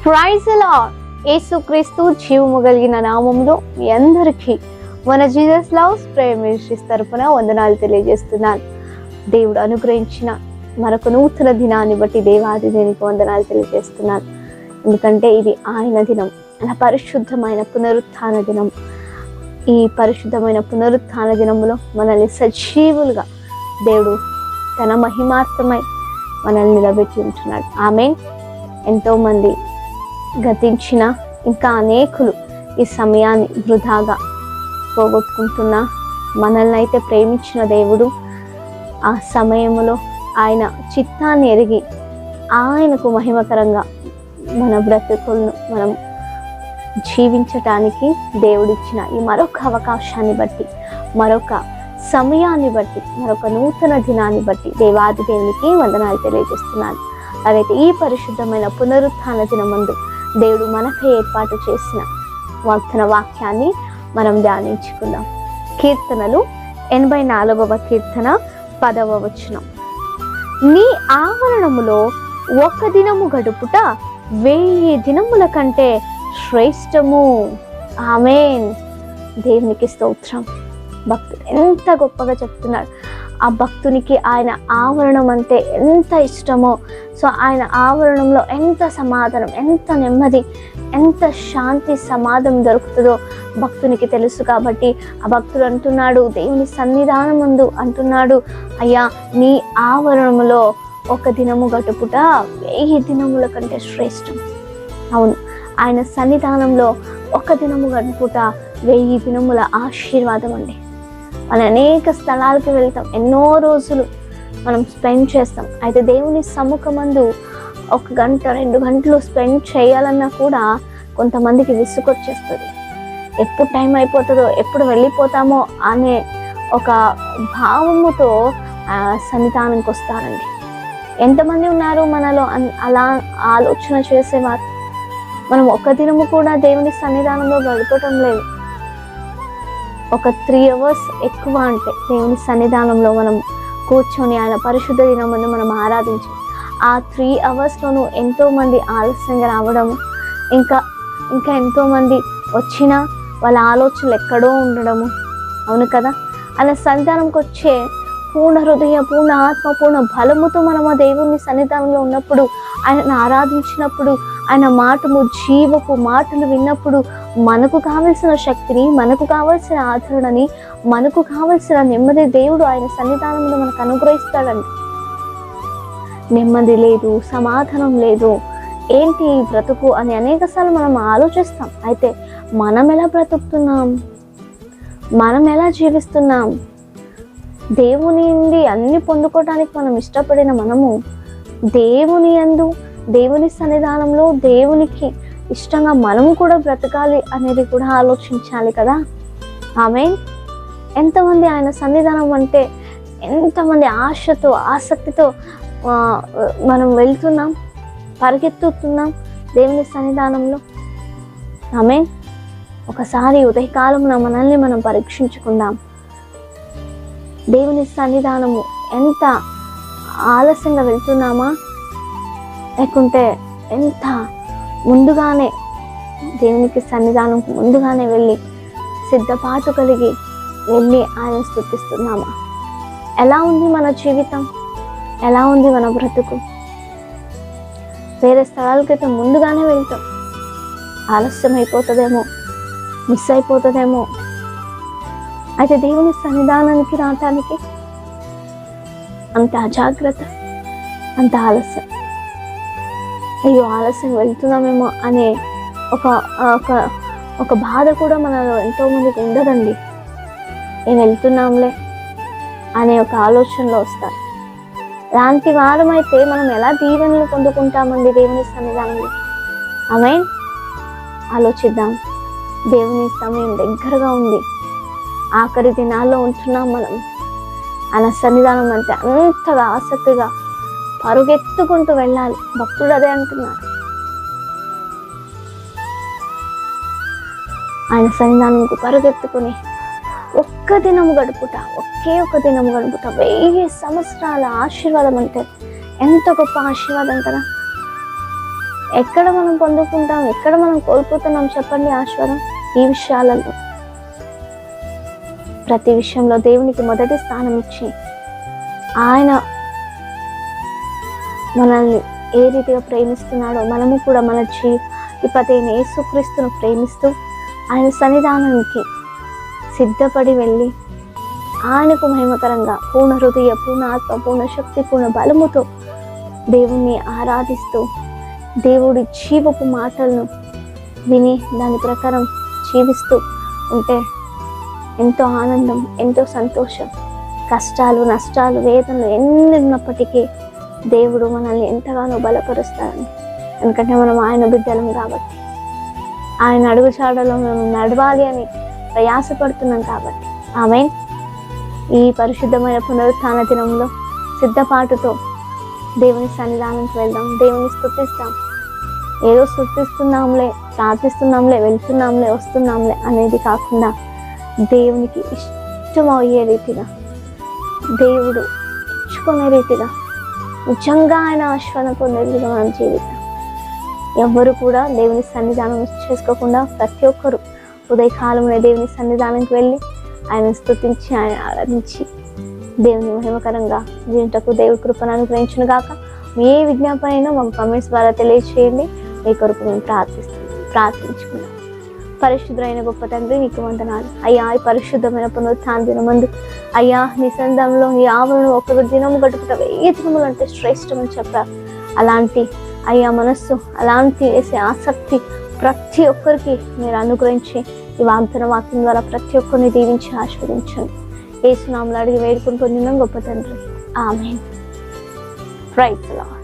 Praise the lord. యేసుక్రీస్తు జీవము కలిగిన నామములో మీ అందరికీ మన జీసస్ లవ్స్ ప్రేయర్ మినిస్ట్రీస్ తరపున వందనాలు తెలియజేస్తున్నాను. దేవుడు అనుగ్రహించిన మరొక నూతన దినాన్ని బట్టి దేవాది దేవునికి వందనాలు తెలియజేస్తున్నాను. ఎందుకంటే ఇది ఆయన దినం, అలా పరిశుద్ధమైన పునరుత్థాన దినం. ఈ పరిశుద్ధమైన పునరుత్థాన దినములో మనల్ని సజీవులుగా దేవుడు తన మహిమార్థమై మనల్ని నిలబెట్టి ఉంటున్నాడు. ఆమేన్. ఎంతోమంది గతించిన ఇంకా అనేకులు ఈ సమయాన్ని వృధాగా పోగొట్టుకుంటున్నా మనల్ని అయితే ప్రేమించిన దేవుడు ఆ సమయంలో ఆయన చిత్తాన్ని ఎరిగి ఆయనకు మహిమకరంగా మన బ్రతుకులను మనం జీవించటానికి దేవుడిచ్చిన ఈ మరొక అవకాశాన్ని బట్టి, మరొక సమయాన్ని బట్టి, మరొక నూతన దినాన్ని బట్టి దేవాది దేవునికి వందనాలు తెలియజేస్తున్నాను. అలాగైతే ఈ పరిశుద్ధమైన పునరుత్థాన దినమందు దేవుడు మనకై ఏర్పాటు చేసిన వాగ్దాన వాక్యాన్ని మనం ధ్యానించుకుందాం. కీర్తనలు 84వ కీర్తన 10వ వచనం. నీ ఆవరణములో ఒక దినము గడుపుట 1000 దినముల కంటే శ్రేష్టము. ఆమేన్. దేవునికి స్తోత్రం. భక్తుడు ఎంత గొప్పగా చెప్తున్నాడు. ఆ భక్తునికి ఆయన ఆవరణం అంటే ఎంత ఇష్టమో, సో ఆయన ఆవరణంలో ఎంత సమాధానం, ఎంత నెమ్మది, ఎంత శాంతి సమాధానం దొరుకుతుందో భక్తునికి తెలుసు. కాబట్టి ఆ భక్తుడు అంటున్నాడు, దేవుని సన్నిధానం ముందు అంటున్నాడు, అయ్యా నీ ఆవరణములో ఒక దినము గడుపుట 1000 దినముల కంటే శ్రేష్టం. అవును, ఆయన సన్నిధానంలో ఒక దినము గడుపుట 1000 దినముల ఆశీర్వాదం అండి. మనం అనేక స్థలాలకు వెళ్తాం, ఎన్నో రోజులు మనం స్పెండ్ చేస్తాం. అయితే దేవుని సముఖమందు 1 గంట 2 గంటలు స్పెండ్ చేయాలన్నా కూడా కొంతమందికి విసుగొచ్చేస్తుంది. ఎప్పుడు టైం అయిపోతుందో, ఎప్పుడు వెళ్ళిపోతామో అనే ఒక భావముతో సన్నిధానానికి వస్తారండి. ఎంతమంది ఉన్నారు మనలో అలా ఆలోచన చేసేవారు? మనం ఒక దినము కూడా దేవుని సన్నిధానంలో గడపటం లేదు. ఒక 3 అవర్స్ ఎక్కువ అంటే దేవుని సన్నిధానంలో మనం కూర్చొని ఆయన పరిశుద్ధ దినమును మనం ఆరాధించాం. ఆ 3 అవర్స్లోనూ ఎంతోమంది ఆలస్యంగా రావడము, ఇంకా ఎంతోమంది వచ్చినా వాళ్ళ ఆలోచనలు ఎక్కడో ఉండడము. అవును కదా? అలా సన్నిధానంకి వచ్చే పూర్ణ హృదయ, పూర్ణ ఆత్మ, పూర్ణ బలముతో మనం ఆ దేవుని సన్నిధానంలో ఉన్నప్పుడు, ఆయనను ఆరాధించినప్పుడు, ఆయన జీవపు మాటలు విన్నప్పుడు మనకు కావలసిన శక్తిని, మనకు కావలసిన ఆదరణని, మనకు కావలసిన నెమ్మది దేవుడు ఆయన సన్నిధానంలో మనకు అనుగ్రహిస్తాడండి. నెమ్మది లేదు, సమాధానం లేదు, ఏంటి బ్రతుకు అని అనేకసార్లు మనం ఆలోచిస్తాం. అయితే మనం ఎలా బ్రతుకుతున్నాం? మనం ఎలా జీవిస్తున్నాం? దేవుని నుండి అన్ని పొందుకోవడానికి మనం ఇష్టపడిన మనము దేవుని యందు, దేవుని సన్నిధానంలో దేవునికి ఇష్టంగా మనము కూడా బ్రతకాలి అనేది కూడా ఆలోచించాలి కదా. ఆమేన్. ఎంతమంది ఆయన సన్నిధానం అంటే ఎంతమంది ఆశతో, ఆసక్తితో మనం వెళ్తున్నాం, పరిగెత్తుతున్నాం దేవుని సన్నిధానంలో. ఆమేన్. ఒకసారి ఉదయకాలంలో మనల్ని మనం పరీక్షించుకుందాం. దేవుని సన్నిధానము ఎంత ఆలస్యంగా వెళ్తున్నామా, లేకుంటే ఎంత ముందుగానే దేవునికి సన్నిధానం ముందుగానే వెళ్ళి సిద్ధపాటు కలిగి వెళ్ళి ఆయన స్తుతిస్తున్నామా? ఎలా ఉంది మన జీవితం? ఎలా ఉంది మన బ్రతుకు? వేరే స్థలాలకైతే ముందుగానే వెళ్తాం, ఆలస్యం అయిపోతుందేమో, మిస్ అయిపోతుందేమో. అయితే దేవుని సన్నిధానానికి రావటానికి అంత అజాగ్రత్త, అంత ఆలస్యం. అయ్యో ఆలస్యం వెళ్తున్నామేమో అనే ఒక బాధ కూడా మనలో ఎంతోమందికి ఉండదండి. నేను వెళ్తున్నాంలే అనే ఒక ఆలోచనలో వస్తారు. అలాంటి వారమైతే మనం ఎలా దీవెనలు పొందుకుంటామండి దేవుని సన్నిధానంలో? ఆమేన్. ఆలోచిద్దాం. దేవుని సమయం దగ్గరగా ఉంది, ఆఖరి దినాల్లో ఉంటున్నాం మనం. ఆయన సన్నిధానం అంటే అంతగా ఆసక్తిగా పరుగెత్తుకుంటూ వెళ్ళాలి. భక్తుడు అదే అంటున్నాడు. ఆయన సన్నిధానంకు పరుగెత్తుకుని ఒక్క దినము గడుపుట, ఒకే ఒక దినము గడుపుట 1000 సంవత్సరాల ఆశీర్వాదం అంటే ఎంత గొప్ప ఆశీర్వాదం కదా. ఎక్కడ మనం పొందుకుంటాం, ఎక్కడ మనం కోల్పోతున్నాం చెప్పండి ఆశ్వరం? ఈ విషయాలలో ప్రతి విషయంలో దేవునికి మొదటి స్థానం ఇచ్చి ఆయన మనల్ని ఏ రీతిగా ప్రేమిస్తున్నాడో మనము కూడా మన అధిపతి అయిన యేసుక్రీస్తును ప్రేమిస్తూ ఆయన సన్నిధానానికి సిద్ధపడి వెళ్ళి ఆయనకు మహిమకరంగా పూర్ణ హృదయ, పూర్ణ ఆత్మ, పూర్ణ శక్తి, పూర్ణ బలముతో దేవుణ్ణి ఆరాధిస్తూ దేవుడి జీవపు మాటలను విని దాని ప్రకారం జీవిస్తూ ఉంటే ఎంతో ఆనందం, ఎంతో సంతోషం. కష్టాలు, నష్టాలు, వేదనలు ఎన్ని ఉన్నప్పటికీ దేవుడు మనల్ని ఎంతగానో బలపరుస్తాడని. ఎందుకంటే మనం ఆయన బిడ్డలం కాబట్టి, ఆయన అడుగుజాడలో మనం నడవాలి అని ప్రయాసపడుతున్నాం కాబట్టి. ఆమేన్. ఈ పరిశుద్ధమైన పునరుత్థాన దినంలో సిద్ధపాటుతో దేవుని సన్నిధానానికి వెళ్దాం, దేవుని స్తుతిస్తాం. ఏదో స్తుతిస్తున్నాంలే, ప్రార్థిస్తున్నాంలే, వెళ్తున్నాంలే, వస్తున్నాంలే అనేది కాకుండా దేవునికి ఇష్టమయ్యే రీతిగా, దేవుడు ఇచ్చుకునే రీతిగా, నిజంగా ఆయన ఆశీర్వాదం పొందే రీతిగా మనం జీవితాం. ఎవ్వరు కూడా దేవుని సన్నిధానం చేసుకోకుండా ప్రతి ఒక్కరు ఉదయకాలమునే దేవుని సన్నిధానానికి వెళ్ళి ఆయన స్తుతించి, ఆయన ఆరాధించి దేవుని మహిమకరంగా జీవించటకు దేవుడి కృపను అనుగ్రహించును గాక. మీ ఏ విజ్ఞాపన అయినా మాకు కామెంట్స్ ద్వారా తెలియజేయండి. మీ కొరకు మేము ప్రార్థించుకున్నాం. పరిశుద్ధమైన గొప్ప తండ్రి, నీకు వందనాలు అయ్యా. ఈ పరిశుద్ధమైన పునరుత్థాన దినమందు అయ్యా, నీ సన్నిధానంలో నీ ఆవరణ ఒక దినము గడుపుట 1000 దినములు అంటే శ్రేష్టమని చెప్పారు. అలాంటి అయ్యా మనస్సు, అలాంటి వేసే ఆసక్తి ప్రతి ఒక్కరికి మీరు అనుగ్రహించి ఈ వాగ్దాన వాక్యం ద్వారా ప్రతి ఒక్కరిని దీవించి ఆశీర్వదించండి. యేసు నామములో అడిగి వేడుకుంటున్నాం గొప్ప తండ్రి. ఆమేన్. Praise the lord.